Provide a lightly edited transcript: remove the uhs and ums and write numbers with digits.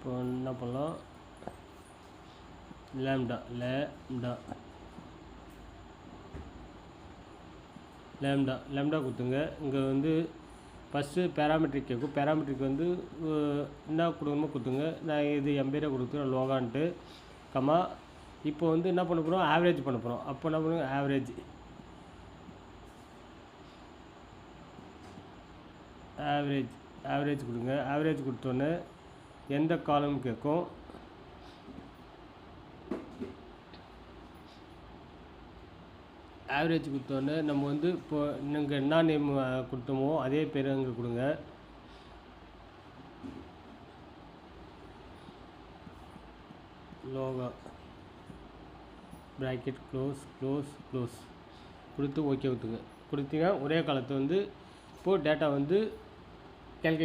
இப்போ என்ன பண்ணலாம், லேம்டா கொடுத்துங்க. இங்கே வந்து ஃபஸ்ட்டு பேராமெட்ரிக் கேட்கும். பேராமெட்ரிக் வந்து என்ன கொடுக்கணுமோ கொடுத்துங்க. நான் இது என் பேரை கொடுத்துறேன் லோகான்ட்டு கம்மா. இப்போ வந்து என்ன பண்ண போகிறோம், ஆவரேஜ் பண்ண போகிறோம். அப்போ என்ன பண்ணுவோம், ஆவரேஜ் கொடுங்க. ஆவரேஜ் கொடுத்தோன்னே எந்த காலம் கேட்கும், ஆவரேஜ் கொடுத்தோன்னே நம்ம வந்து இப்போ நீங்கள் என்ன நேம் கொடுத்தோமோ அதே பேர் அங்கே கொடுங்க. லோகா ப்ராக்கெட் க்ளோஸ் கொடுத்து ஓகே கொடுத்துங்க. ஒரே காலத்தை வந்து இப்போது டேட்டா வந்து கேல்குலேஷன்